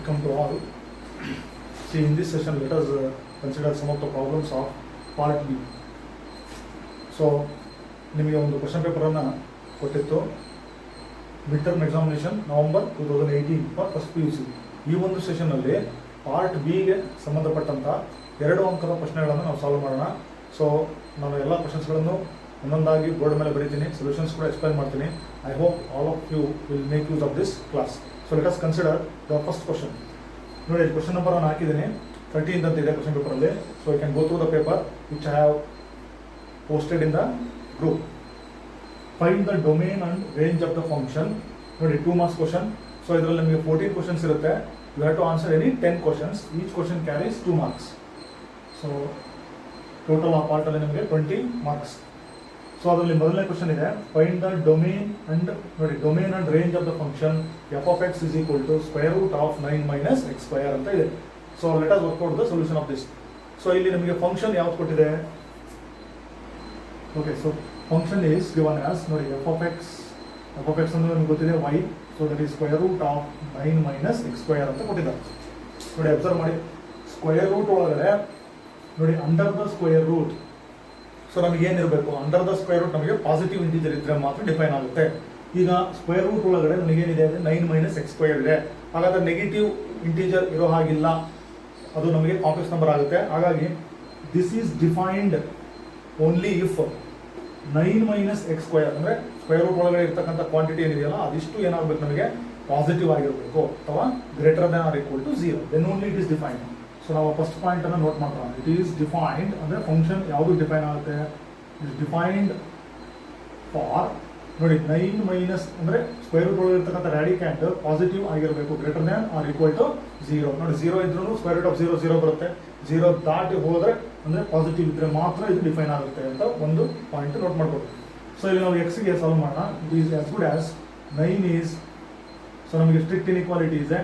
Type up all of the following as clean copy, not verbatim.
Welcome to all. See, in this session, let us consider some of the problems of part B. So, ನಿಮಗೆ ಒಂದು question ಪೇಪರನ್ನು ಕೊಟ್ಟಿತ್ತು. Mid term examination November 2018 for first PUC. ಈ ಒಂದು ಸೆಷನ್ನಲ್ಲಿ part ಬಿಗೆ ಸಂಬಂಧಪಟ್ಟಂಥ 2 ಅಂಕದ ಪ್ರಶ್ನೆಗಳನ್ನು ನಾವು ಸಾಲ್ವ್ ಮಾಡೋಣ. ಸೊ ನಾನು ಎಲ್ಲ ಕ್ವಶನ್ಸ್ಗಳನ್ನು ಒಂದೊಂದಾಗಿ ಬೋರ್ಡ್ ಮೇಲೆ ಬರೀತೀನಿ, ಸೊಲ್ಯೂಷನ್ಸ್ ಕೂಡ ಎಕ್ಸ್ಪ್ಲೈನ್ ಮಾಡ್ತೀನಿ. I hope all of you will make use of this class. So let us consider the first question. ನೋಡಿ, ಕ್ವಶನ್ ನಂಬರ್ ನಾನು ಹಾಕಿದ್ದೀನಿ, 13th ಅಂತ ಇದೆ ಕ್ವಶನ್ ಪೇಪರಲ್ಲಿ. So I can go through the paper which I have posted in the group. Find the domain and range of the function. ನೋಡಿ, 2 marks question. So ಇದರಲ್ಲಿ ನಿಮಗೆ 14 questions ಇರುತ್ತೆ. You have to answer any 10 questions. Each question carries 2 marks. So total ಆ part ಅಲ್ಲಿ ನಿಮಗೆ 20 marks. So ಅದರಲ್ಲಿ ಮೊದಲನೇ question ಇದೆ, ಫೈಂಡ್ ದ ಡೊಮೇನ್ ಅಂಡ್, ನೋಡಿ, domain and range of the function f of x is equal to square root of 9 minus x square ಅಂತ ಇದೆ. So let us work out the solution of this. So ಇಲ್ಲಿ ನಮಗೆ function ಯಾವ್ದು ಕೊಟ್ಟಿದೆ? Okay, so function is given as, ನೋಡಿ, f of x ಅಂದ್ರೆ ನಮಗೆ ಗೊತ್ತಿದೆ y, so that is square root of 9 minus x square ಅಂತ ಕೊಟ್ಟಿದ್ದಾರೆ. ನೋಡಿ, ಅಬ್ಸರ್ವ್ ಮಾಡಿ, ಸ್ಕ್ವೇರ್ ರೂಟ್ ಒಳಗಡೆ ನೋಡಿ under the square root. So ನಮಗೆ ಏನಿರಬೇಕು? ಅಂಡರ್ ದ ಸ್ಕ್ವೇರ್ ರೂಟ್ ನಮಗೆ ಪಾಸಿಟಿವ್ ಇಂಟೀಜರ್ ಇದ್ರೆ ಮಾತ್ರ ಡಿಫೈನ್ ಆಗುತ್ತೆ. ಈಗ ಸ್ಕ್ವೇರ್ ರೂಟ್ ಒಳಗಡೆ ನಮಗೇನಿದೆ ಅಂದರೆ 9 ಮೈನಸ್ x ಸ್ಕ್ವೇರ್ ಇದೆ. ಹಾಗಾದ್ರೆ ನೆಗೆಟಿವ್ ಇಂಟೀಜರ್ ಇರೋ ಹಾಗಿಲ್ಲ, ಅದು ನಮಗೆ ಕಾಂಪ್ಲೆಕ್ಸ್ ನಂಬರ್ ಆಗುತ್ತೆ. ಹಾಗಾಗಿ this is defined only if 9 minus x square ಅಂದರೆ ಸ್ಕ್ವೇರ್ ರೂಟ್ ಒಳಗಡೆ ಇರ್ತಕ್ಕಂಥ ಕ್ವಾಂಟಿಟಿ ಏನಿದೆಯಲ್ಲ ಅದಿಷ್ಟು ಏನಾಗಬೇಕು, ನಮಗೆ ಪಾಸಿಟಿವ್ ಆಗಿರಬೇಕು ಅಥವಾ greater than or equal to 0, then only it is defined. So ನಾವು ಫಸ್ಟ್ ಪಾಯಿಂಟ್ ಅನ್ನು ನೋಟ್ ಮಾಡೋಣ. ಇಟ್ ಈಸ್ ಡಿಫೈನ್ಡ್ ಅಂದರೆ ಫಂಕ್ಷನ್ ಯಾವುದು ಡಿಫೈನ್ ಆಗುತ್ತೆ? ಇಟ್ ಇಸ್ ಡಿಫೈನ್ಡ್ ಫಾರ್, ನೋಡಿ, 9 ಮೈನಸ್ ಅಂದರೆ ಸ್ಕ್ವೇರ್ ರೂಟ್ ಒಳಗೆ ಇರ್ತಕ್ಕಂಥ ರ್ಯಾಡಿಕ್ಯಾಂಟ್ ಪಾಸಿಟಿವ್ ಆಗಿರಬೇಕು, greater than or equal to 0. ನೋಡಿ, 0 ಇದ್ರೂ ಸ್ಕ್ವೇರ್ ರೂಟ್ ಆಫ್ 0 0 ಬರುತ್ತೆ. 0 ದಾಟಿ ಹೋದರೆ ಅಂದರೆ ಪಾಸಿಟಿವ್ ಇದ್ದರೆ ಮಾತ್ರ ಇದು ಡಿಫೈನ್ ಆಗುತ್ತೆ ಅಂತ ಒಂದು ಪಾಯಿಂಟ್ ನೋಟ್ ಮಾಡ್ಬೋದು. ಸೊ ಇಲ್ಲಿ ನಾವು ಎಕ್ಸ್ಗೆ ಸಾಲ್ವ್ ಮಾಡೋಣ. It is as good as 9 is, so ನಮಗೆ ಸ್ಟ್ರಿಕ್ಟ್ ಇನ್ಇಕ್ವಾಲಿಟಿ ಇದೆ.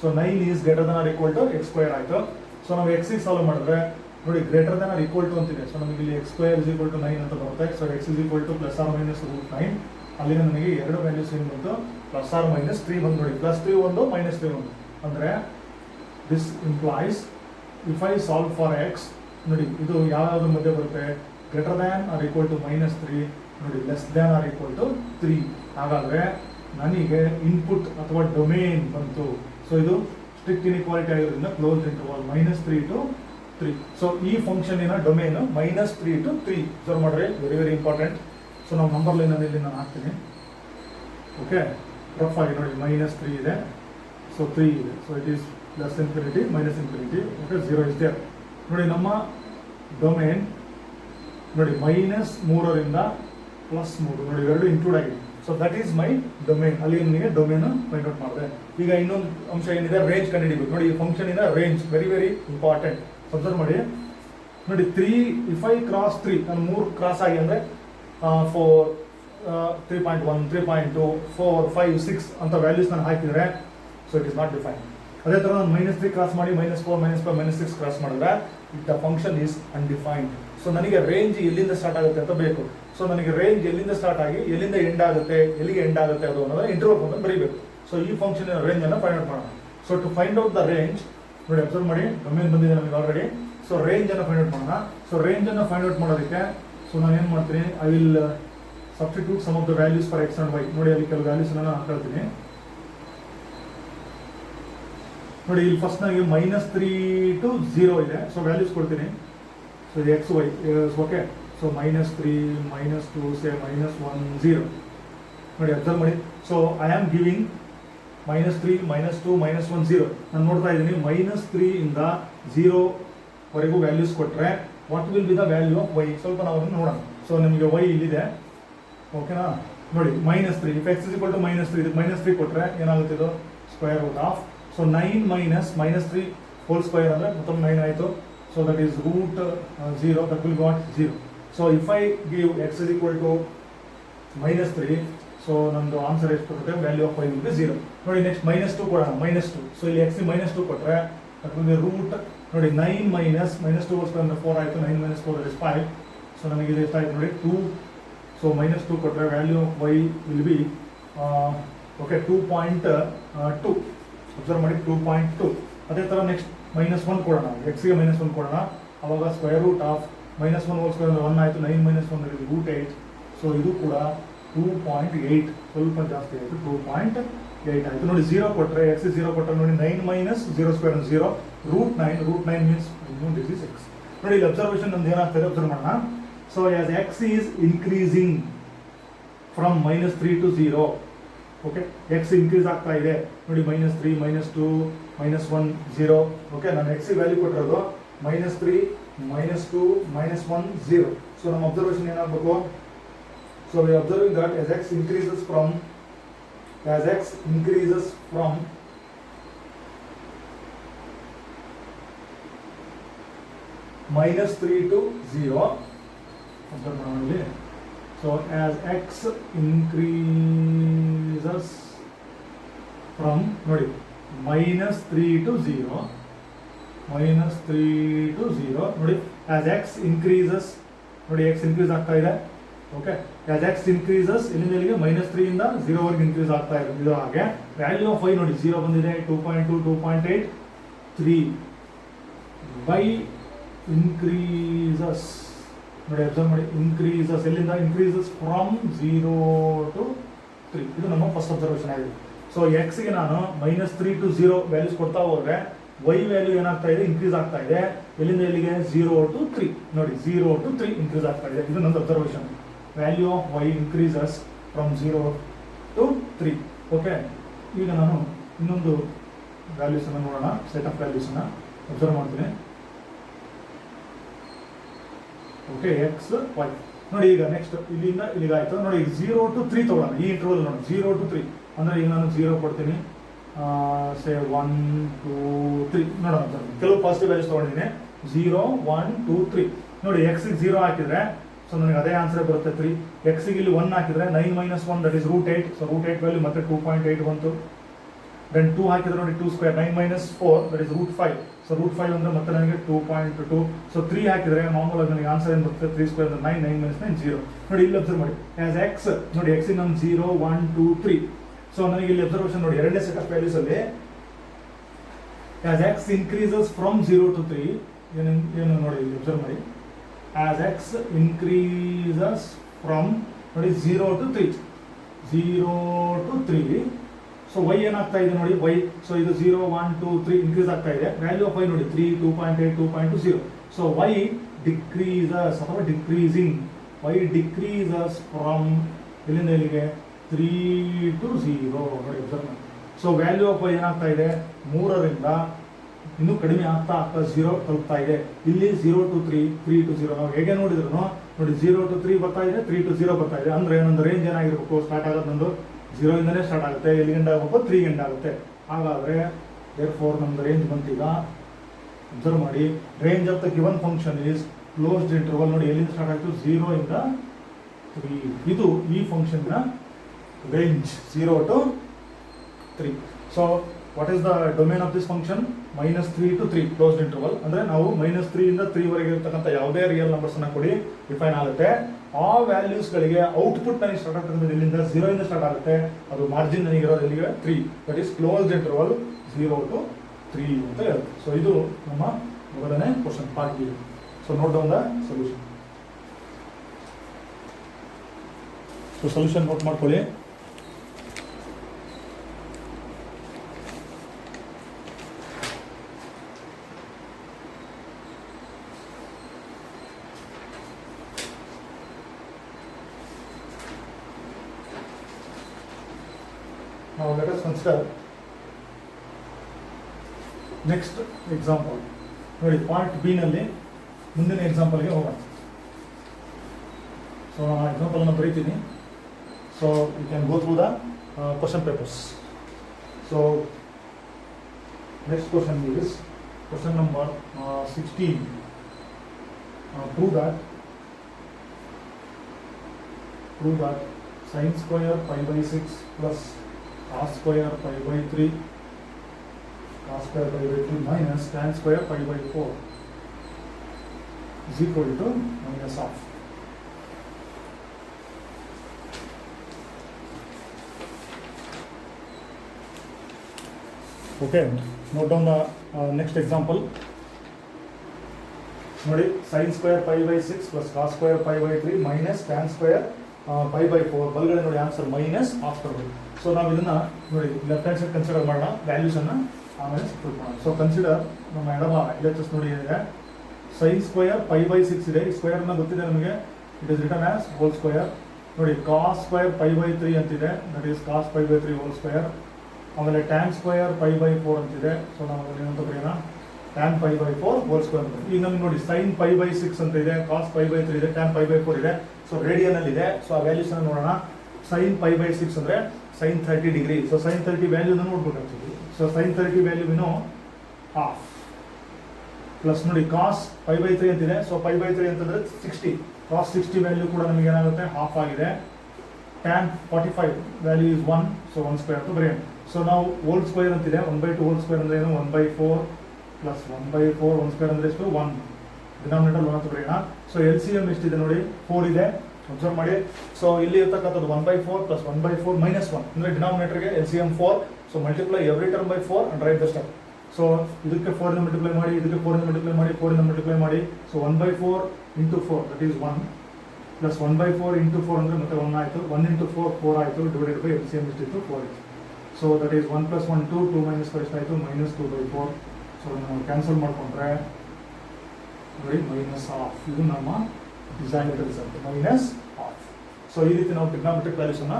So 9 is greater than or equal to x square ಆಯಿತು. ಸೊ ನಾವು ಎಕ್ಸಿಗೆ ಸಾಲ್ವ್ ಮಾಡಿದ್ರೆ ನೋಡಿ greater than or equal to ಅಂತಿದೆ. ಸೊ ನಮಗೆ ಇಲ್ಲಿ x square is equal to 9 ಅಂತ ಬರುತ್ತೆ. So x is equal to plus or minus root 9. ಅಲ್ಲಿಂದ ನನಗೆ 2 ವ್ಯಾಲ್ಯೂಸ್ ಏನು ಬಂತು? ಪ್ಲಸ್ ಆರ್ ಮೈನಸ್ 3 ಬಂದು. ನೋಡಿ, ಪ್ಲಸ್ 3 ಒಂದು, ಮೈನಸ್ 3 ಒಂದು. ಅಂದರೆ this implies if I solve for x, ನೋಡಿ, ಇದು ಯಾವ್ಯಾವ್ದ್ರ ಮಧ್ಯೆ ಬರುತ್ತೆ? Greater than or equal to minus 3, ನೋಡಿ, less than or equal to 3. ಹಾಗಾದರೆ ನನಗೆ ಇನ್ಪುಟ್ ಅಥವಾ ಡೊಮೇನ್ ಬಂತು. ಸೊ ಇದು ಸ್ಟ್ರಿಕ್ಟ್ ಇನ್ಇಕ್ವಾಲಿಟಿ ಆಗಿರೋದ್ರಿಂದ ಕ್ಲೋಸ್ ಇಂಟರ್ವಲ್ -3 to 3. ಸೊ ಈ ಫಂಕ್ಷನಿನ ಡೊಮೇನ್ -3 to 3. ಅಬ್ಸರ್ವ್ ಮಾಡ್ರಿ, ವೆರಿ ವೆರಿ ಇಂಪಾರ್ಟೆಂಟ್. ಸೊ ನಾವು ನಂಬರ್ ಲೈನಲ್ಲಿ ಇಲ್ಲಿ ನಾನು ಹಾಕ್ತೀನಿ. ಓಕೆ, ರಫ್ ಆಗಿ ನೋಡಿ, -3 ಇದೆ, ಸೊ 3 ಇದೆ. So it is plus infinity minus infinity. Okay, 0 is there. ನೋಡಿ, ನಮ್ಮ ಡೊಮೇನ್ ನೋಡಿ -3ರಿಂದ +3, ನೋಡಿ, ಎರಡು ಇನ್ಕ್ಲೂಡ್ ಆಗಿದೆ. So that is my domain. ಅಲ್ಲಿ ನಿಮಗೆ ಡೊಮೇನ್ ಫೈಂಡ್ ಔಟ್ ಮಾಡಿದೆ. ಈಗ ಇನ್ನೊಂದು ಅಂಶ ಏನಿದೆ, ರೇಂಜ್ ಕಂಡುಹಿಡಿಬೇಕು. ನೋಡಿ, ಈ ಫಂಕ್ಷನ್ ಇನ range very very important. Observe ಮಾಡಿ, ನೋಡಿ, 3 ಇಫ್ ಐ ಕ್ರಾಸ್ 3, ನಾನು 3 ಕ್ರಾಸ್ ಆಗಿ ಅಂದರೆ 4, 3.1, 3.2, 4, 5, 6 ಅಂತ ವ್ಯಾಲ್ಯೂಸ್ ನಾನು ಹಾಕಿದರೆ so it is not define. ಅದೇ ಥರ ನಾನು -3 ಕ್ರಾಸ್ ಮಾಡಿ -4, -5, -6 ಕ್ರಾಸ್ ಮಾಡಿದ್ರೆ the function is undefined. So ನನಗೆ ರೇಂಜ್ ಎಲ್ಲಿಂದ ಸ್ಟಾರ್ಟ್ ಆಗುತ್ತೆ ಅಂತ ಬೇಕು. ಸೊ ನನಗೆ ರೇಂಜ್ ಎಲ್ಲಿಂದ ಸ್ಟಾರ್ಟ್ ಆಗಿ ಎಲ್ಲಿಂದ ಎಂಡ್ ಆಗುತ್ತೆ, ಎಲ್ಲಿಗೆ ಎಂಡ್ ಆಗುತ್ತೆ ಅದು ಅನ್ನೋದನ್ನ ಇಂಟರ್ವಲ್ ಅಂತ ಬರೀಬೇಕು. ಸೊ ಈ ಫಂಕ್ಷನ್ ರೇಂಜ್ ಅನ್ನು ಫೈಂಡ್ ಔಟ್ ಮಾಡೋಣ. So to find out the range, ನೋಡಿ, ಅಬ್ಸರ್ವ್ ಮಾಡಿ, ಡೊಮೇನ್ ಬಂದಿದೆ ನಮಗೆ ಆಲ್ರೆಡಿ. ಸೊ ರೇಂಜ್ ಅನ್ನು ಫೈಂಡ್ ಔಟ್ ಮಾಡೋಣ. ಸೊ ರೇಂಜ್ ಅನ್ನು ಫೈಂಡ್ ಔಟ್ ಮಾಡೋದಕ್ಕೆ ಸೊ ನಾನು ಏನು ಮಾಡ್ತೀನಿ, I will substitute some of the values for x and y. ನೋಡಿ, ಅಲ್ಲಿ ಕೆಲವು ವ್ಯಾಲ್ಯೂಸ್ ನಾನು ಹಾಕೊಳ್ತೀನಿ. ನೋಡಿ, ಇಲ್ಲಿ ಫಸ್ಟ್ ನನಗೆ -3 to 0 ಇದೆ. ಸೊ ವ್ಯಾಲ್ಯೂಸ್ ಕೊಡ್ತೀನಿ. ಸೊ ಇದು ಎಕ್ಸ್ ವೈ. ಓಕೆ, ಸೊ -3, -2, ಸೇ -1, 0. ನೋಡಿ, ಅಬ್ಸರ್ವ್ ಮಾಡಿ. So I am giving -3, -2, -1, 0. ನಾನು ನೋಡ್ತಾ ಇದ್ದೀನಿ -3 ಇಂದ 0 ವರೆಗೂ ವ್ಯಾಲ್ಯೂಸ್ ಕೊಟ್ಟರೆ what will be the value of y? ಸ್ವಲ್ಪ ನಾವು ಅದನ್ನು ನೋಡೋಣ. ಸೊ ನಿಮಗೆ ವೈ ಇಲ್ಲಿದೆ, ಓಕೆನಾ? ನೋಡಿ, -3 if x is equal to -3, ಇದಕ್ಕೆ -3 ಕೊಟ್ಟರೆ ಏನಾಗುತ್ತೆ? ಇದು square root of, so 9 minus -3 whole square ಅಂದರೆ ಮತ್ತೊಂದು 9 ಆಯಿತು. So that is root 0, that will got 0. So if I give x is equal to -3, so ನಮ್ಮದು ಆನ್ಸರ್ ಎಷ್ಟು ಬರುತ್ತೆ? Value of y will be 0. ನೋಡಿ, ನೆಕ್ಸ್ಟ್ -2 ಕೊಡೋಣ, -2. ಸೊ ಇಲ್ಲಿ X -2 ಕೊಟ್ಟರೆ ದಟ್ ವಿಲ್ ಬಿ ರೂಟ್, ನೋಡಿ, 9 ಮೈನಸ್ -2 ಹೋಲ್ ಸ್ಕ್ವೇರ್ ಅಂದರೆ 4 ಆಯಿತು. 9 - 4 ಇಸ್ 5. ಸೊ ನಮಗೆ ಇದು ಎಷ್ಟಾಯಿತು ನೋಡಿ, 2. ಸೊ -2 ಕೊಟ್ಟರೆ value of y will be okay 2.2. Observe ಮಾಡಿ 2.2. ಅದೇ ಥರ ನೆಕ್ಸ್ಟ್ -1 ಕೊಡೋಣ, ಎಕ್ಸ್ಗೆ -1 ಕೊಡೋಣ. ಅವಾಗ square root of -1 whole square ಅಂದರೆ 1 ಆಯಿತು, 9 - 1 √8. ಸೊ ಇದು ಕೂಡ 2.8, ಸ್ವಲ್ಪ ಜಾಸ್ತಿ ಆಯಿತು, 2.8 ಆಯಿತು. ನೋಡಿ 0 ಕೊಟ್ಟರೆ ಎಕ್ಸ್ 0 ಕೊಟ್ಟರೆ ನೋಡಿ 9 - 0 square 0, √9 means this is X. ನೋಡಿ ಇಲ್ಲಿ ಅಬ್ಸರ್ವೇಷನ್ ನಮ್ದು ಏನಾಗ್ತದೆ ಅಬ್ಸರ್ವ್ ಮಾಡೋಣ. So as X is increasing from -3 to 0, okay, X increase ಆಗ್ತಾ ಇದೆ ನೋಡಿ, -3 -2 -1 0. ಓಕೆ, ನಾನು ಎಕ್ಸ್ ವ್ಯಾಲ್ಯೂ ಕೊಟ್ಟಿರೋದು -3 -2 -1 0. ಸೊ ನಮ್ಮ ಅಬ್ಸರ್ವೇಷನ್ ಏನಾಗಬೇಕು? So we observing that as x increases from -3 to 0. Observe ಮಾಡೋಣ. So as x increases from ನೋಡಿ -3 to 0, ನೋಡಿ as x increases, ನೋಡಿ x increase ಆಗ್ತಾ ಇದೆ. ಓಕೆ, as x increases ಇಲ್ಲಿಂದ ಇಲ್ಲಿಗೆ -3 ಇಂದ 0 ವರೆಗೆ ಇನ್ಕ್ರೀಸ್ ಆಗ್ತಾ ಇದೆ. ಇದು ಹಾಗೆ ವ್ಯಾಲ್ಯೂ ಆಫ್ y ನೋಡಿ 0 ಬಂದಿದೆ, 2.2 2.8 3. y increases ನೋಡಿ, ಅಬ್ಸರ್ವ್ ಮಾಡಿ, ಇನ್ಕ್ರೀಸಸ್ ಎಲ್ಲಿಂದ? Increases from 0 to 3. ಇದು ನಮ್ಮ ಫಸ್ಟ್ ಅಬ್ಸರ್ವೇಷನ್ ಆಗಿದೆ. ಸೊ ಎಕ್ಸ್ಗೆ ನಾನು -3 to 0 ವ್ಯಾಲ್ಯೂಸ್ ಕೊಡ್ತಾ ಹೋದ್ರೆ ವೈ ವ್ಯಾಲ್ಯೂ ಏನಾಗ್ತಾ ಇದೆ? ಇನ್ಕ್ರೀಸ್ ಆಗ್ತಾ ಇದೆ. ಎಲ್ಲಿಂದ ಎಲ್ಲಿಗೆ? 0 to 3. ನೋಡಿ 0 to 3 ಇನ್ಕ್ರೀಸ್ ಆಗ್ತಾ ಇದೆ. ಇದು ನನ್ನ observation. Value of y increases from 0 to 3. Okay, ಈಗ ನಾನು ಇನ್ನೊಂದು ವ್ಯಾಲ್ಯೂಸನ್ನು ನೋಡೋಣ, ಸೆಟ್ ಆಫ್ ವ್ಯಾಲ್ಯೂಸನ್ನು ಅಬ್ಸರ್ವ್ ಮಾಡ್ತೀನಿ. ಓಕೆ, ಎಕ್ಸ್ ವೈ ನೋಡಿ. ಈಗ ನೆಕ್ಸ್ಟ್ ಇಲ್ಲಿಂದ ಇಲ್ಲಿಗೆ ಆಯಿತು ನೋಡಿ. ಈಗ 0 to 3 ತಗೊಳ್ಳೋಣ ಈ ಇಂಟರ್ವಲ್ ನೋಡಿ. 0 to 3 ಅಂದರೆ ಈಗ ನಾನು 0 ಕೊಡ್ತೀನಿ, ಸೇ 1 2 3 ನೋಡೋಣ. ಕೆಲವು ಪಾಸಿಟಿವ್ ವ್ಯಾಲ್ಯೂಸ್ ತೊಗೊಂಡಿದ್ದೀನಿ. 0 1 2 3 ನೋಡಿ. ಎಕ್ಸಿಗೆ 0 ಹಾಕಿದರೆ ಸೊ ನನಗೆ ಅದೇ ಆನ್ಸರ್ ಬರುತ್ತೆ 3. ಎಕ್ಸಿಗೆ ಇಲ್ಲಿ 1 ಹಾಕಿದರೆ 9 - 1 ದಟ್ ಇಸ್ √8. ಸೊ √8 ವ್ಯಾಲ್ಯೂ ಮತ್ತೆ 2.8 ಬಂತು. ದೆನ್ 2 ಹಾಕಿದ್ರೆ ನೋಡಿ 2 ಸ್ಕ್ವೇರ್ 9 - 4 ದಟ್ ಇಸ್ √5. ಸೊ √5 ಅಂದರೆ ಮತ್ತೆ ನನಗೆ 2.2. ಸೊ 3 ಹಾಕಿದರೆ ಮಾಮೂಲಾಗಿ ನನಗೆ ಆನ್ಸರ್ ಏನು ಬರುತ್ತೆ? 3 ಸ್ಕ್ವೇರ್ ಅಂದರೆ 9 9 - 9 0. ನೋಡಿ ಇಲ್ಲಿ ಅಬ್ಸರ್ವ್ ಮಾಡಿ, ಆಸ್ ಎಕ್ಸ್ ನೋಡಿ ಎಕ್ಸಿಗೆ ನಾನು 0 1 2 3. ಸೊ ನನಗೆ ಇಲ್ಲಿ ಅಬ್ಸರ್ವೇಷನ್ ನೋಡಿ, ಎರಡನೇ ಸೆಟ್ ಆಫ್ ವ್ಯಾಲ್ಯೂಸ್ ಅಲ್ಲಿ as X increases from 0 to 3 ಏನು ನೋಡಿ ಇಲ್ಲಿ ಅಬ್ಸರ್ವ್ ಮಾಡಿ. ಆಸ್ ಎಕ್ಸ್ ಇನ್ಕ್ರೀಸಸ್ ಫ್ರಮ್ ನೋಡಿ 0 to 3. ಸೊ ವೈ ಏನಾಗ್ತಾ ಇದೆ ನೋಡಿ, ವೈ. ಸೊ ಇದು 0 1 2 3 ಇನ್ಕ್ರೀಸ್ ಆಗ್ತಾ ಇದೆ. ವ್ಯಾಲ್ಯೂ ಆಫ್ ವೈ ನೋಡಿ 3 2.8 2.20. ಸೊ ವೈ ಡಿಕ್ರೀಸಸ್ ಅಥವಾ ಡಿಕ್ರೀಸಿಂಗ್, ವೈ ಡಿಕ್ರೀಸಸ್ ಫ್ರಮ್ ಎಲ್ಲಿಂದ ಎಲ್ಲಿಗೆ? 3 to 0 ನೋಡಿ ಅಬ್ಸರ್ವ್ ಮಾಡಿ. ಸೊ ವ್ಯಾಲ್ಯೂ ಆಫ್ ವೈ ಏನಾಗ್ತಾ ಇದೆ? 3ರಿಂದ ಇನ್ನೂ ಕಡಿಮೆ ಆಗ್ತಾ 0 ತಲುಪ್ತಾ ಇದೆ. ಇಲ್ಲಿ 0 to 3 3 to 0 ನಾವು ಹೇಗೆ ನೋಡಿದ್ರು ನೋಡಿ 0 to 3 ಬರ್ತಾ ಇದೆ, 3 to 0 ಬರ್ತಾ ಇದೆ. ಅಂದರೆ ಒಂದು ರೇಂಜ್ ಏನಾಗಿರ್ಬೇಕು? ಸ್ಟಾರ್ಟ್ ಆಗೋದು ನಂದು 0 ಇಂದನೇ ಸ್ಟಾರ್ಟ್ ಆಗುತ್ತೆ, ಎಲ್ಲಿ ಗಂಟೆ ಆಗಬೇಕು? 3 ಗಂಟೆ ಆಗುತ್ತೆ. ಹಾಗಾದರೆ ದೇರ್ಫೋರ್ ನಮ್ದು ರೇಂಜ್ ಬಂತೀಗ ಅಬ್ಸರ್ವ್ ಮಾಡಿ. Range of the given function is closed interval ನೋಡಿ. ಎಲ್ಲಿಂದ ಸ್ಟಾರ್ಟ್ ಆಯಿತು? 0 ಇಂದ 3. ಇದು ಈ ಫಂಕ್ಷನ್ನ range 0 to 3. So what is the domain of this function? -3 to 3 closed interval. ಅಂದರೆ ನಾವು -3 ಇಂದ 3 ವರೆಗೆ ಇರ್ತಕ್ಕಂಥ ಯಾವುದೇ ರಿಯಲ್ ನಂಬರ್ಸನ್ನು ಕೊಡಿ ಡಿಫೈನ್ ಆಗುತ್ತೆ. ಆ ವ್ಯಾಲ್ಯೂಸ್ಗಳಿಗೆ ಔಟ್ಪುಟ್ ನನಗೆ ಸ್ಟಾರ್ಟ್ ಆಗ್ತಕ್ಕಂಥದ್ದು ಇಲ್ಲಿಂದ 0 ಇಂದ ಸ್ಟಾರ್ಟ್ ಆಗುತ್ತೆ. ಅದು ಮಾರ್ಜಿನ್ ನನಗೆ ಇರೋದು ಎಲ್ಲಿಗೆ? 3. That is closed interval 0 to 3 ಅಂತ ಹೇಳುತ್ತೆ. ಸೊ ಇದು ನಮ್ಮ ಮೊದಲನೇ question part B. So note down the solution. So solution note ಮಾಡ್ಕೊಳ್ಳಿ. Now let us consider next example. ನೋಡಿ ಪಾರ್ಟ್ ಬಿ ನಲ್ಲಿ ಮುಂದಿನ ಎಕ್ಸಾಂಪಲ್ಗೆ ಹೋಗೋಣ. ಸೊ ಆ ಎಕ್ಸಾಂಪಲ್ ಅನ್ನು ಬರೀತೀನಿ. So you can go through the question papers. So next question is question number 16. Prove that sin square pi/6 plus cos square pi/3 minus tan square pi/4 is equal to minus half. Okay, note down the next example. ನೋಡಿ, sin square pi by 6 plus cos square pi by 3 minus tan square pi by 4. ಬಲಗಡೆ ನೋಡಿ answer minus after. So ನಾವು ಇದನ್ನ ನೋಡಿ left hand side consider ಮಾಡೋಣ, values ಅನ್ನ ಆಮೇಲೆ substitute ಮಾಡೋಣ. ಸೊ ಕನ್ಸಿಡರ್ ನಮ್ಮ ಎಡಮ LHS ನೋಡಿ ಏನಿದೆ, sin ಸ್ಕ್ವೇರ್ ಪೈ ಬೈ 6 ಇದೆ. ಈ ಸ್ಕ್ವೇರ್ ನ ಗೊತ್ತಿದೆ ನಮಗೆ, it is written as whole square. ನೋಡಿ ಕಾಸ್ ಸ್ಕ್ವೇರ್ ಪೈ ಬೈ 3 ಅಂತಿದೆ, that is cos pi by 3 whole square. ಆಮೇಲೆ ಟ್ಯಾನ್ ಸ್ಕ್ವೇರ್ ಪೈ ಬೈ 4 ಅಂತಿದೆ. ಸೊ ನಾವು ಏನಂತ ಬರೆಯೋಣ, tan pi by 4 whole square ಅಂತ. ಈಗ ನಮ್ಗೆ ನೋಡಿ ಸೈನ್ ಪೈ ಬೈ 6 ಅಂತ ಇದೆ, ಕಾಸ್ ಪೈ ಬೈ 3 ಇದೆ, ಟ್ಯಾನ್ ಪೈ ಬೈ 4 ಇದೆ. ಸೊ ರೇಡಿಯನ್ ಅಲ್ಲಿ ಇದೆ. ಸೊ ಆ ವ್ಯಾಲ್ಯೂಸ್ ನೋಡೋಣ. ಸೈನ್ ಪೈ ಬೈ 6 ಅಂದ್ರೆ sine 30 degree. So sine 30 value ನೋಡ್ಬೇಕಾಗ್ತದೆ. So sine 30 value half plus ನೋಡಿ ಕಾಸ್ ಪೈ ಬೈ 3 ಅಂತಿದೆ. ಸೊ ಪೈ ಬೈ 3 ಅಂತಂದ್ರೆ 60, ಕಾಸ್ 60 ವ್ಯಾಲ್ಯೂ ಕೂಡ ನಮಗೆ ಏನಾಗುತ್ತೆ, ಹಾಫ್ ಆಗಿದೆ. Tan 45 value is 1, so 1 square ಅಂತ ಬರೆಯೋಣ. ಸೊ ನಾವು ಹೋಲ್ ಸ್ಕ್ವೇರ್ ಅಂತಿದೆ, 1/2 ಹೋಲ್ ಸ್ಕ್ವೇರ್ ಅಂದ್ರೆ ಏನು, 1/4 ಪ್ಲಸ್ 1/4 1 ಸ್ಕ್ವೇರ್ ಅಂದ್ರೆ ಎಷ್ಟು, 1. ಡಿನಾಮಿನೇಟರ್ 1 ಅಂತ ಬರೆಯೋಣ. ಸೊ LCM ಎಷ್ಟಿದೆ ನೋಡಿ, 4 ಇದೆ. ಅಬ್ಸರ್ವ್ ಮಾಡಿ. ಸೊ ಇಲ್ಲಿ ಇರ್ತಕ್ಕಂಥದ್ದು 1/4 ಪ್ಲಸ್ 1/4 ಮೈನಸ್ 1 ಅಂದ್ರೆ ಡಿನಾಮಿನೇಟರ್ಗೆ LCM 4. So multiply every term by 4 and write the step. So ಇದಕ್ಕೆ 4 ಇಂದ ಮಲ್ಟಿಪ್ಲೈ ಮಾಡಿ, ಇದಕ್ಕೆ 4 ಇಂದ ಮಲ್ಟಿಪ್ಲೈ ಮಾಡಿ, 4 ಇಂದ ಮಲ್ಟಿಪ್ಲೈ ಮಾಡಿ. So 1/4 into 4 that is 1 plus 1/4 into 4 ಅಂದ್ರೆ ಮತ್ತೆ 1 ಆಯಿತು. 1 ಇಂಟು 4 4 ಆಯಿತು. ಡಿವೈಡೆಡ್ ಬೈ LCM ಎಷ್ಟಿತ್ತು, 4 ಇತ್ತು. So that is 1 plus 1 2, 2 minus 4 ಎಷ್ಟಾಯಿತು, ಮೈನಸ್ 2/4. ಸೊ ನಾವು ಕ್ಯಾನ್ಸಲ್ ಮಾಡಿಕೊಂಡ್ರೆ ನೋಡಿ ಮೈನಸ್ ಹಾಫ್. ಇದು ನಮ್ಮ design result, minus half. So ಈ ರೀತಿ ನಾವು ಟ್ರಿಗ್ನಾಮೆಟ್ರಿಕ್ ವ್ಯಾಲ್ಯೂಸ್ ಅನ್ನ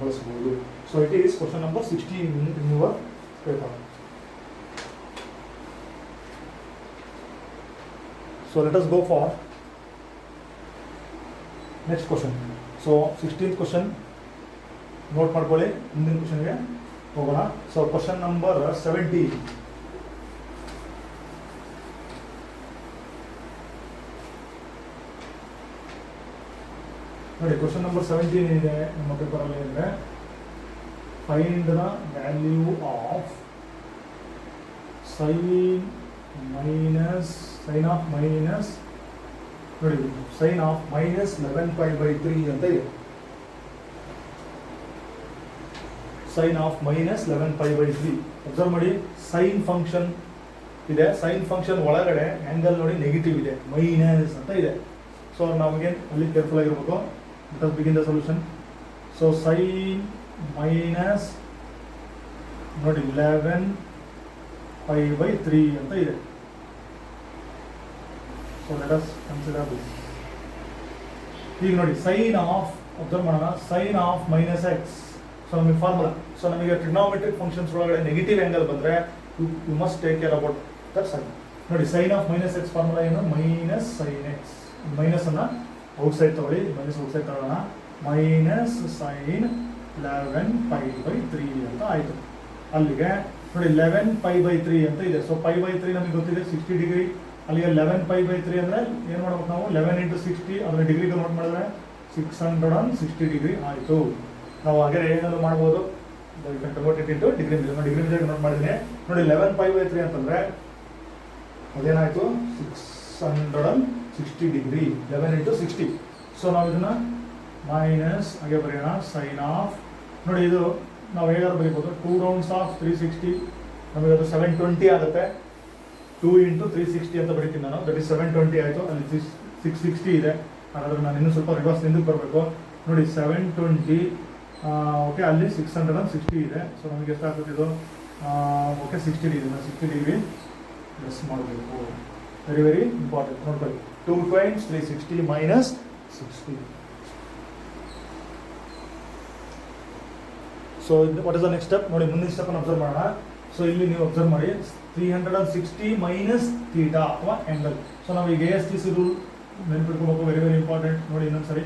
ಬಳಸಬಹುದು. So it is question number 16 in your paper. So let us go for next question. So 16th question note ಮಾಡ್ಕೊಳ್ಳಿ, ಮುಂದಿನ ಕ್ವಶನ್ಗೆ ಹೋಗೋಣ. So question number 17. ನೋಡಿ ಕ್ವಶನ್ ನಂಬರ್ 17 ಏನಿದೆ ನಮ್ಮ ಪೇಪರಲ್ಲಿ ಅಂದರೆ, find the value of sine of minus ನೋಡಿ sine of minus 11 pi by 3 ಅಂತ ಇದೆ. Sign of minus 11 pi by 3. Observe ಮಾಡಿ, ಸೈನ್ ಫಂಕ್ಷನ್ ಇದೆ. ಸೈನ್ ಫಂಕ್ಷನ್ ಒಳಗಡೆ ಆಂಗಲ್ ನೋಡಿ ನೆಗೆಟಿವ್ ಇದೆ, ಮೈನಸ್ ಅಂತ ಇದೆ. ಸೊ ನಮಗೆ ಅಲ್ಲಿ ಕೇರ್ಫುಲ್ ಆಗಿರ್ಬೇಕು. let us begin the solution. So sin minus ನೋಡಿ 11 pi by 3 ಅಂತ ಇದೆ. So let us consider this. ಈಗ ನೋಡಿ ಸೈನ್ ಆಫ್, ಅಬ್ಸರ್ವ್ ಮಾಡೋಣ, sine of minus X. So ನಮಗೆ ಫಾರ್ಮುಲಾ, ಸೊ ನಮಗೆ ಟ್ರಿಗ್ನೋಮೆಟ್ರಿಕ್ ಫಂಕ್ಷನ್ಸ್ ಒಳಗಡೆ ನೆಗೆಟಿವ್ ಆಂಗಲ್ ಬಂದರೆ you must take care about that sine. ನೋಡಿ sine of minus X formula ಏನು, minus sine X. Minus ಅನ್ನ ಔಟ್ಸೈಡ್ ತಗೊಳ್ಳಿ, minus outside ತಗೊಳ್ಳೋಣ. ಮೈನಸ್ ಸೈನ್ 11 ಪೈ ಬೈ 3 ಅಂತ ಆಯಿತು. ಅಲ್ಲಿಗೆ ನೋಡಿ 11 ಪೈ ಬೈ 3 ಅಂತ ಇದೆ. ಸೊ ಪೈ ಬೈ 3 ನಮಗೆ ಗೊತ್ತಿದೆ 60 ಡಿಗ್ರಿ. ಅಲ್ಲಿಗೆ 11 ಪೈ ಬೈ 3 ಅಂದರೆ ಏನು ಮಾಡ್ಬೇಕು ನಾವು, 11 ಇಂಟು 60 ಅದನ್ನ ಡಿಗ್ರಿ ಕನ್ವರ್ಟ್ ಮಾಡಿದ್ರೆ 660 ಡಿಗ್ರಿ ಆಯಿತು. ನಾವು ಹಾಗೆ ಏನಾದ್ರು ಮಾಡ್ಬೋದು, convert it into degree degree convert ಮಾಡಿದ್ದೀನಿ. ನೋಡಿ 11 ಪೈ ಬೈ 3 ಅಂತಂದರೆ ಅದೇನಾಯಿತು, 660 ಡಿಗ್ರಿ. 11 ಇಂಟು 60. ಸೊ ನಾವು ಇದನ್ನು ಮೈನಸ್ ಹಾಗೆ ಬರೆಯೋಣ, ಸೈನ್ ಆಫ್ ನೋಡಿ ಇದು ನಾವು ಹೇಗಾದ್ರು ಬರೀಬೋದು, 2 rounds ಆಫ್ 360 ನಮಗೆ ಅದು 720 ಆಗುತ್ತೆ. 2 ಇಂಟು 360 ಅಂತ ಬರೀತೀನಿ ನಾನು, ದಟ್ ಇಸ್ 720 ಆಯಿತು. ಅಲ್ಲಿ 660 ಇದೆ. ಹಾಗಾದ್ರೆ ನಾನು ಇನ್ನೂ ಸ್ವಲ್ಪ ರಿವರ್ಸ್ ಹಿಂದಕ್ಕೆ ಬರಬೇಕು. ನೋಡಿ 720 ಓಕೆ, ಅಲ್ಲಿ 660 ಇದೆ. ಸೊ ನಮಗೆ ಎಷ್ಟಾಗ್ತದೆ ಇದು, ಓಕೆ 60 ಡಿಗ್ರಿ. 60 ಡಿಗ್ರಿ ಪ್ಲಸ್ ಮಾಡಬೇಕು. Very very important. ನೋಡ್ಕೊಳ್ಳಿ, 2 times 360 minus 60. So what is the next step ನೋಡಿ, ಮುಂದಿನ ಸ್ಟೆಪ್ ಅನ್ನು ಅಬ್ಸರ್ವ್ ಮಾಡೋಣ. ಸೊ ಇಲ್ಲಿ ನೀವು ಅಬ್ಸರ್ವ್ ಮಾಡಿ, 360 ಮೈನಸ್ ಥೀಟಾ ಅಥವಾ ಆಂಗಲ್. ಸೊ ನಾವು ಈಗ ASTC ರೂಲ್ ನೆನ್ಪಿಟ್ಕೋಬೇಕು, ವೆರಿ ವೆರಿ ಇಂಪಾರ್ಟೆಂಟ್. ನೋಡಿ ಇನ್ನೊಂದ್ಸರಿ,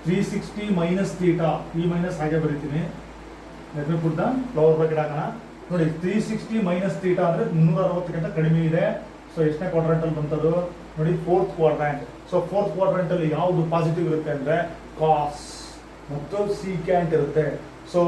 360 ಮೈನಸ್ ಥೀಟಾ, ಈ ಮೈನಸ್ ಹಾಗೆ ಬರೀತೀನಿ. Let me put the flower bracket ಹಾಕೋಣ. ನೋಡಿ 360 ಮೈನಸ್ ಥೀಟಾ ಅಂದರೆ 360ಕ್ಕಿಂತ ಕಡಿಮೆ ಇದೆ. ಸೊ ಎಷ್ಟನೇ ಕ್ವಾಡ್ರೆಂಟ್ ಅಲ್ಲಿ ಬಂತದ್ದು ನೋಡಿ, 4th quadrant. So 4th quadrant ಅಲ್ಲಿ ಯಾವುದು ಪಾಸಿಟಿವ್ ಇರುತ್ತೆ ಅಂದರೆ ಕಾಸ್ ಮತ್ತು ಸೀಕ್ಯಾಂಟ್ ಇರುತ್ತೆ. ಸೊ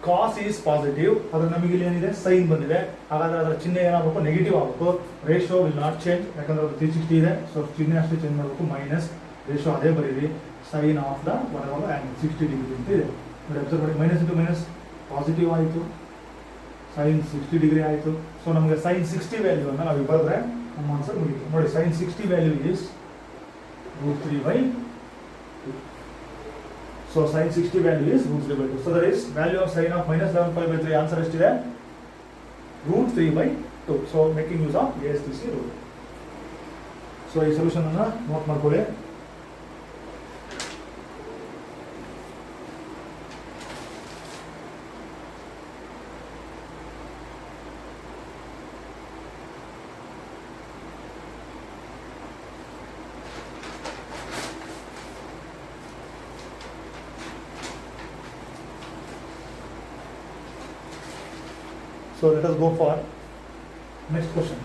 ಕಾಸ್ ಈಸ್ ಪಾಸಿಟಿವ್, ಆದರೆ ನಮಗೆ ಇಲ್ಲಿ ಏನಿದೆ, ಸೈನ್ ಬಂದಿದೆ. ಹಾಗಾದ್ರೆ ಅದರ ಚಿಹ್ನೆ ಏನಾಗಬೇಕು, ನೆಗೆಟಿವ್ ಆಗಬೇಕು. ರೇಷೋ ವಿಲ್ ನಾಟ್ ಚೇಂಜ್, ಯಾಕಂದ್ರೆ ಅದು 360 ಇದೆ. ಸೊ ಚಿಹ್ನೆ ಅಷ್ಟೇ ಚೇಂಜ್ ಮಾಡಬೇಕು, ಮೈನಸ್ ರೇಷೋ ಅದೇ ಬರೀರಿ. Sine of the angle 60 degree ಅಂತ ಇದೆ. ನೋಡಿ ಅಬ್ಸರ್ವ್ ಮಾಡಿ, ಮೈನಸ್ ಇಂಟು ಮೈನಸ್ ಪಾಸಿಟಿವ್ ಆಯಿತು. sin 60 ಡಿಗ್ರಿ ಆಯಿತು. ಸೊ ನಮಗೆ sin 60 ವ್ಯಾಲ್ಯೂ ಅನ್ನು ನಾವು ಬರೆದ್ರೆ ನಮ್ಮ ಆನ್ಸರ್ ಮುಗಿತು. ನೋಡಿ sin 60 value is √3/2. So sin 60 value is √3/2. So that is value of sin of -11/3 answer ಎಷ್ಟಿದೆ? √3/2. So making use of ASTC rule. So ಈ ಸೊಲ್ಯೂಷನ್ ಅನ್ನು ನೋಟ್ ಮಾಡ್ಕೊಳ್ಳಿ. So let us go for next question.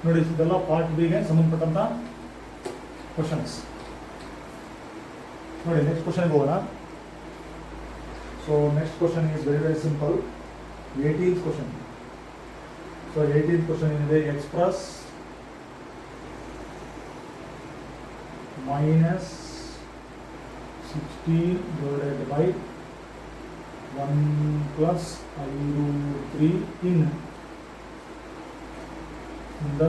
ನೋಡಿ ಇದೆಲ್ಲ part ಬಿಗೆ ಸಂಬಂಧಪಟ್ಟಂತ questions. ನೋಡಿ next question ಹೋಗೋಣ. So next question is very very simple. 18th question. So 18th question ಏನಿದೆ? Express -16 divided by 1 plus I√3 in the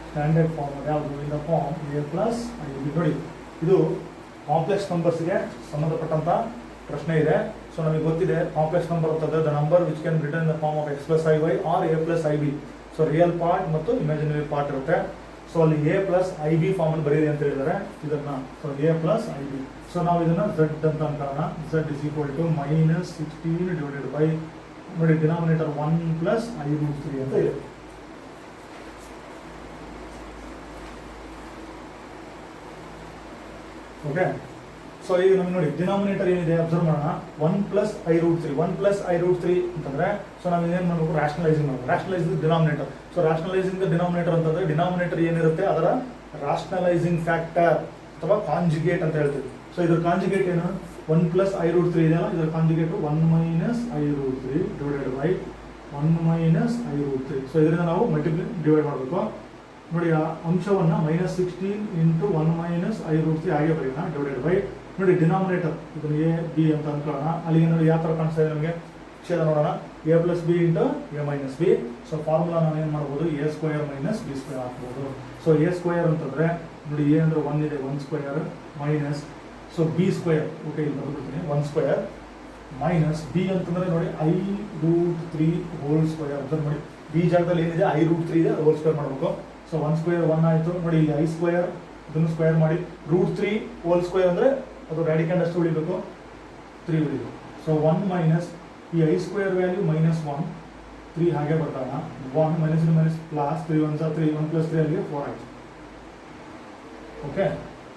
standard form. ಯಾವುದು? In the form A plus IB. ನೋಡಿ ಇದು complex ನಂಬರ್ಸ್ಗೆ ಸಂಬಂಧಪಟ್ಟಂತ ಪ್ರಶ್ನೆ ಇದೆ. So ನಮಗೆ ಗೊತ್ತಿದೆ ಕಾಂಪ್ಲೆಕ್ಸ್ ನಂಬರ್ ಅಂತಂದ್ರೆ the number which can written the form of x plus IY or A plus IB. So real part ಮತ್ತು ಇಮ್ಯಾಜಿನರಿ ಪಾರ್ಟ್ ಇರುತ್ತೆ. ಸೊ ಅಲ್ಲಿ A plus IB ಫಾರ್ಮ್ ಅನ್ನು ಬರೀರಿ ಅಂತ ಹೇಳಿದ್ದಾರೆ ಇದನ್ನ. So A plus IB. So ನಾವು ಇದನ್ನ Z ಅಂತ ಅನ್ಕೊಳ್ಳೋಣ. Z is equal to -16 divided by, ನೋಡಿ ಡಿನಾಮಿನೇಟರ್ 1 plus I√3 ಅಂತ ಇದೆ. ಓಕೆ. ಸೊ ಈಗ ನಮ್ಗೆ ನೋಡಿ ಡಿನಾಮಿನೇಟರ್ ಏನಿದೆ ಅಬ್ಸರ್ವ್ ಮಾಡೋಣ. 1 plus I√3. 1 plus I√3 ಅಂತಂದ್ರೆ ಸೊ ನಾವು ಏನ್ ಮಾಡಬೇಕು? ರಾಷನಲೈಸಿಂಗ್ ಮಾಡಬೇಕು. ರಾಷನಲೈಸ್ ಡಿನಾಮಿನೇಟರ್. ಸೊ ರಾಷನಲೈಸಿಂಗ್ ಡಿನಾಮಿನೇಟರ್ ಅಂತಂದ್ರೆ ಡಿನಾಮಿನೇಟರ್ ಏನಿರುತ್ತೆ ಅದರ ರಾಷನಲೈಸಿಂಗ್ ಫ್ಯಾಕ್ಟರ್ ಅಥವಾ ಕಾಂಜುಗೇಟ್ ಅಂತ ಹೇಳ್ತೀವಿ. ಸೊ ಇದ್ರ ಕಾಂಜುಗೇಟ್ ಏನು? 1 plus I√3 ಇದೆಯಲ್ಲ, ಇದರ conjugate 1 minus I√3 divided by 1 minus I√3. So ಇದರಿಂದ ನಾವು ಮಲ್ಟಿಪ್ಲೈ ಡಿವೈಡ್ ಮಾಡಬೇಕು. ನೋಡಿ ಆ ಅಂಶವನ್ನ -16 into 1 minus I√3 ಹಾಗೆ ಬರೆಯೋಣ ಡಿವೈಡೆಡ್ ಬೈ, ನೋಡಿ ಡಿನಾಮಿನೇಟರ್ ಇದನ್ನು A B ಅಂತ ಅನ್ಕೊಳ್ಳೋಣ. ಅಲ್ಲಿಗೆ ನೋಡಿ ಯಾವ ಥರ ಕಾಣಿಸ್ತಾ ಇದೆ ನಮಗೆ? ಛೇದ ನೋಡೋಣ. A plus B into A minus B. So formula ನಾವು ಏನು ಮಾಡ್ಬೋದು? A square minus B square ಹಾಕ್ಬೋದು. ಸೊ A square ಅಂತಂದ್ರೆ ನೋಡಿ A ಅಂದ್ರೆ 1 ಇದೆ, 1 square minus, so B square, okay ಇಲ್ಲಿ ಬರ್ಬಿಡ್ತೀನಿ, 1 square minus B ಅಂತಂದ್ರೆ ನೋಡಿ I√3 whole square. ಅಬ್ಸರ್ವ್ ಮಾಡಿ B ಜಾಗದಲ್ಲಿ ಏನಿದೆ I√3 ಇದೆ, ಹೋಲ್ ಸ್ಕ್ವೇರ್ ಮಾಡಬೇಕು. ಸೊ 1 square 1 ಆಯಿತು. ನೋಡಿ ಇಲ್ಲಿ I square ಇದನ್ನು ಸ್ಕ್ವೇರ್ ಮಾಡಿ √3 ಹೋಲ್ ಸ್ಕ್ವೇರ್ ಅಂದರೆ ಅದು ರ್ಯಾಡಿಕ್ಯಾಂಡ್ ಅಷ್ಟು ಉಳಿಬೇಕು, 3 ಉಳಿಬೇಕು. ಸೊ 1 ಮೈನಸ್ ಈ I ಸ್ಕ್ವೇರ್ ವ್ಯಾಲ್ಯೂ -1, 3 ಹಾಗೆ ಬರ್ತಾಗ 1 ಮೈನಸ್ ಪ್ಲಸ್ 3 1 3, 1 plus 3 ಅಲ್ಲಿಗೆ 4 ಆಯಿತು. ಓಕೆ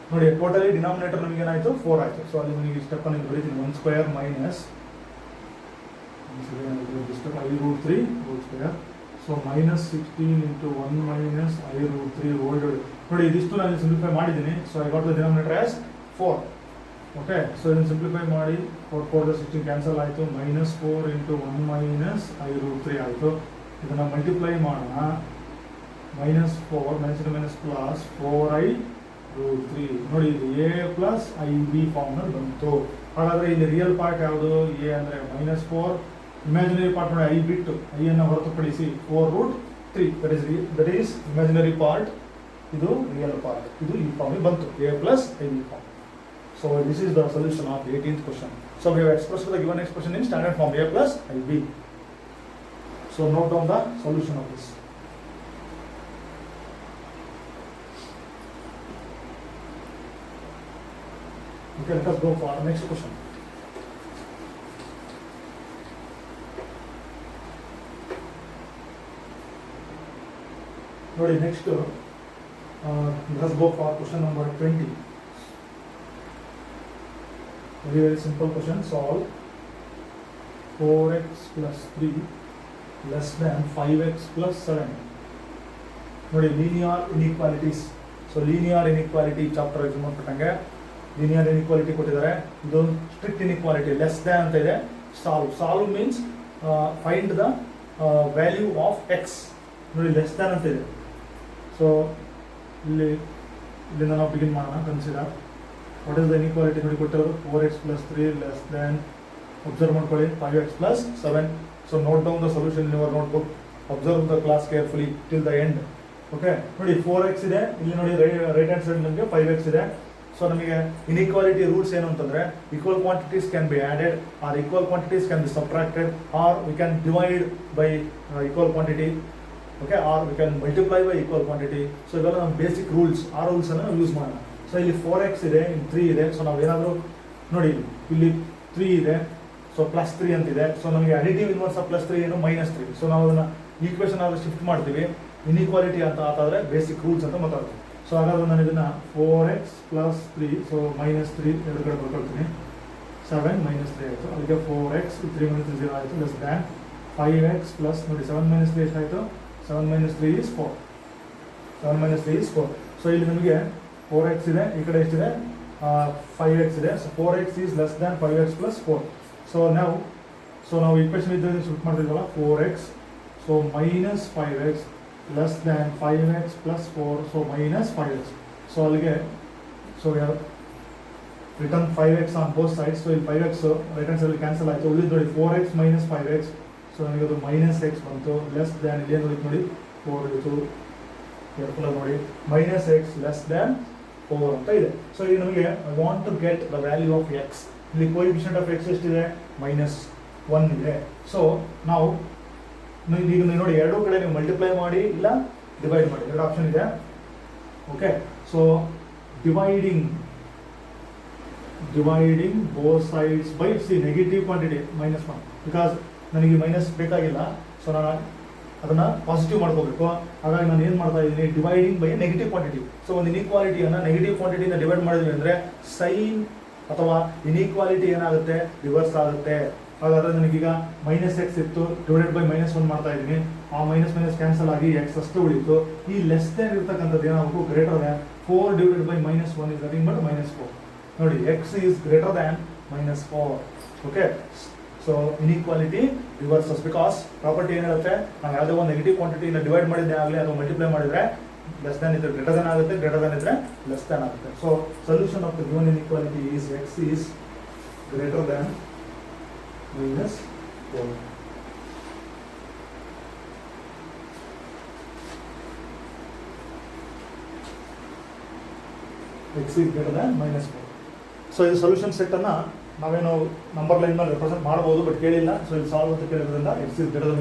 ನೋಡಿ ಟೋಟಲಿ ಡಿನಾಮಿನೇಟರ್ ನಮಗೆ ಏನಾಯಿತು? 4 ಆಯಿತು. ಸೊ ಅಲ್ಲಿ ನಿಮಗೆ ಸ್ಟೆಪ್ ಅನ್ನು ಬರೀತೀನಿ. 1 square minus I√3 whole square. So -16 into 1 minus I√3 whole. ನೋಡಿ ಇದಿಷ್ಟು ನಾನು ಸಿಂಪ್ಲಿಫೈ ಮಾಡಿದ್ದೀನಿ. So I got the denominator as 4. Okay. So ಇದನ್ನು ಸಿಂಪ್ಲಿಫೈ ಮಾಡಿ 4 16 ಕ್ಯಾನ್ಸಲ್ ಆಯಿತು. -4 into 1 minus I√3 ಆಯಿತು. ಇದನ್ನು ಮಲ್ಟಿಪ್ಲೈ ಮಾಡೋಣ. -4 -+ ಪ್ಲಸ್ 4I√3. ನೋಡಿ ಇದು A plus IB ಫಾರ್ಮ್ನಲ್ಲಿ ಬಂತು. ಹಾಗಾದರೆ ಇಲ್ಲಿ ರಿಯಲ್ ಪಾರ್ಟ್ ಯಾವುದು? A ಅಂದರೆ -4, ಇಮ್ಯಾಜಿನರಿ ಪಾರ್ಟ್ ನೋಡಿ I ಬಿಟ್ಟು I ಅನ್ನು ಹೊರತುಪಡಿಸಿ 4√3, ದಟ್ ಈಸ್ ಇಮ್ಯಾಜಿನರಿ ಪಾರ್ಟ್, ಇದು ರಿಯಲ್ ಪಾರ್ಟ್, ಇದು ಈ ಫಾರ್ಮ್ ಬಂತು, A plus IB form. So this is the solution of 18th question. So we have expressed the given expression in standard form A plus IB. So note down the solution of this. Okay, let us go for the next question. ನೋಡಿ next let us go for question number 20. Very simple question. Solve 4x plus 3 less than 5x plus 7. ನೋಡಿ linear inequalities. So linear inequality chapter ಸಂಬಂಧಪಟ್ಟಂಗೆ linear inequality ಕೊಟ್ಟಿದ್ದಾರೆ. ಇದು strict inequality, less than ಅಂತ ಇದೆ. Solve means find the value of X. ನೋಡಿ less than ಅಂತ ಇದೆ. So ಇಲ್ಲಿಂದ ನಾವು ಬಿಗಿನ್ ಮಾಡೋಣ. Consider what is the inequality ನೋಡಿ ಕೊಟ್ಟಿರೋದು 4x plus 3 less than, observe ಮಾಡ್ಕೊಳ್ಳಿ, 5x plus 7. So note down the solution in your notebook, observe the class carefully till the end. Okay, ನೋಡಿ 4x ಇದೆ, ಇಲ್ಲಿ ನೋಡಿ ರೈಟ್ ಹ್ಯಾಂಡ್ ಸೈಡ್ ನಮಗೆ 5x ಇದೆ. So ನಮಗೆ ಇನ್ಇಕ್ವಾಲಿಟಿ ರೂಲ್ಸ್ ಏನು ಅಂತಂದ್ರೆ, equal quantities can be added or equal quantities can be subtracted or we can divide by equal quantity, okay, or we can multiply by equal quantity. So ಇವೆಲ್ಲ ನಮ್ಮ basic rules, ಆ rules ಅನ್ನು ನಾವು use ಮಾಡೋಣ. So ಇಲ್ಲಿ 4x ಇದೆ, ಇಲ್ಲಿ 3 ಇದೆ. ಸೊ ನಾವು ಏನಾದರೂ ನೋಡಿ ಇಲ್ಲಿ 3 ಇದೆ, ಸೊ +3 ಅಂತಿದೆ. ಸೊ ನಮಗೆ ಅಡಿಟಿವ್ ಇನ್ವರ್ಸ್ ಆಫ್ +3 ಏನು -3. ಸೊ ನಾವು ಅದನ್ನ ಈಕ್ವೇಷನ್ ಆದ್ರೆ ಶಿಫ್ಟ್ ಮಾಡ್ತೀವಿ. ಇನ್ಇಕ್ವಾಲಿಟಿ ಅಂತ ಆತಾದ್ರೆ ಬೇಸಿಕ್ ರೂಲ್ಸ್ ಅಂತ ಮಾತಾಡ್ತೀವಿ. ಸೊ ಹಾಗಾದ್ರೆ ನಾನು ಇದನ್ನ 4x + 3, ಸೊ -3 ಎರಡು ಕಡೆ ಬರ್ಕೊಳ್ತೀನಿ. 7 - 3 ಆಯಿತು. ಅದಕ್ಕೆ 4x 3 - 0 ಆಯಿತು, ಲೆಸ್ ದ್ಯಾನ್ 5x ಪ್ಲಸ್ ನೋಡಿ 7 - 3 ಎಷ್ಟಾಯಿತು? 7 - 3 is 4. 7 - 3 is 4. ಸೊ ಇಲ್ಲಿ ನಮಗೆ 4x ಇದೆ, ಈ ಕಡೆ ಎಷ್ಟಿದೆ? 5x ಇದೆ. So 4x is less than 5x plus 4. So ನಾವು ಈಕ್ವೇಷನ್ ಇದ್ದರೆ ಶಿಫ್ಟ್ ಮಾಡ್ತಿದ್ವಲ್ಲ, 4x so -5x less than 5x plus 4, so -5x. So ಅಲ್ಲಿಗೆ so return 5x on both sides. So ಇಲ್ಲಿ 5x right hand side cancel ಆಯಿತು. ಉಳಿದು ನೋಡಿ 4x - 5x. So ನನಗೆ ಅದು -x ಬಂತು, ಲೆಸ್ ದ್ಯಾನ್ ಇಲ್ಲಿ ಏನು ನೋಡಿ 4 ಇತ್ತು, ಕೇರ್ಫುಲ್ ಆಗಿ ನೋಡಿ, -x ಲೆಸ್ ದ್ಯಾನ್ 4 ಅಂತ ಇದೆ. ಸೊ ಈಗ ನಮಗೆ I want to get the value of x. ಇಲ್ಲಿ ಕೋಎಫಿಷಿಯಂಟ್ ಆಫ್ x ಎಷ್ಟಿದೆ? -1 ಇದೆ. ಸೊ ನಾವು ಈಗ ನೋಡಿ ಎರಡೂ ಕಡೆ ನೀವು ಮಲ್ಟಿಪ್ಲೈ ಮಾಡಿ ಇಲ್ಲ ಡಿವೈಡ್ ಮಾಡಿ, ಎರಡು ಆಪ್ಷನ್ ಇದೆ. Okay, so dividing both sides by negative quantity -1, because ನನಗೆ ಮೈನಸ್ ಬೇಕಾಗಿಲ್ಲ. ಸೊ ನಾನು ಅದನ್ನ ಪಾಸಿಟಿವ್ ಮಾಡ್ಕೋಬೇಕು. ಹಾಗಾಗಿ ನಾನು ಏನು ಮಾಡ್ತಾ ಇದ್ದೀನಿ? Dividing by negative quantity. So ಒಂದು ಇನ್ಇಕ್ವಾಲಿಟಿಯನ್ನು ನೆಗೆಟಿವ್ ಕ್ವಾಂಟಿಟಿನ ಡಿವೈಡ್ ಮಾಡಿದ್ವಿ ಅಂದರೆ ಸೈನ್ ಅಥವಾ ಇನ್ಇಕ್ವಾಲಿಟಿ ಏನಾಗುತ್ತೆ? ರಿವರ್ಸ್ ಆಗುತ್ತೆ. ಹಾಗಾದ್ರೆ ನನಗೀಗ -x ಇತ್ತು, ಡಿವೈಡೆಡ್ ಬೈ -1 ಮಾಡ್ತಾ ಇದ್ದೀನಿ. ಆ ಮೈನಸ್ ಕ್ಯಾನ್ಸಲ್ ಆಗಿ x ಅಷ್ಟು ಉಳಿತು. ಈ ಲೆಸ್ ದ್ಯಾನ್ ಇರ್ತಕ್ಕಂಥದ್ದು ಏನಾಗಬೇಕು? Greater than 4 divided by -1 is nothing but -4. ನೋಡಿ, x is greater than -4. Okay, so inequality reverses, because property ಏನು ಹೇಳುತ್ತೆ? ನಾವು ಯಾವುದೇ ಒಂದು ನೆಗೆಟಿವ್ ಕ್ವಾಂಟಿಟಿನ ಡಿವೈಡ್ ಮಾಡಿದ್ದೇ ಆಗಲಿ ಅಥವಾ ಮಲ್ಟಿಪ್ಲೈ ಮಾಡಿದ್ರೆ ಲೆಸ್ ದ್ಯಾನ್ ಇದ್ರೆ ಗ್ರೇಟರ್ ದ್ಯಾನ್ ಆಗುತ್ತೆ, ಗ್ರೇಟರ್ ದ್ಯಾನ್ ಇದ್ರೆ ಲೆಸ್ ದ್ಯಾನ್ ಆಗುತ್ತೆ. So solution of the given inequality is x is greater than -4. x is greater than -4. So ಈ ಸೊಲ್ಯೂಷನ್ ಸೆಟ್ ಅನ್ನ ನಾವೇನು ನಂಬರ್ ಲೈನ್ ಮೇಲೆ ರೆಪ್ರೆಸೆಂಟ್ ಮಾಡಬಹುದು, ಬಟ್ ಕೇಳಿಲ್ಲ. ಸೊ ಇಲ್ಲಿ ಸಾಲ್ವ್ ಅಂತ ಕೇಳಿದ್ರಿಂದ x is greater than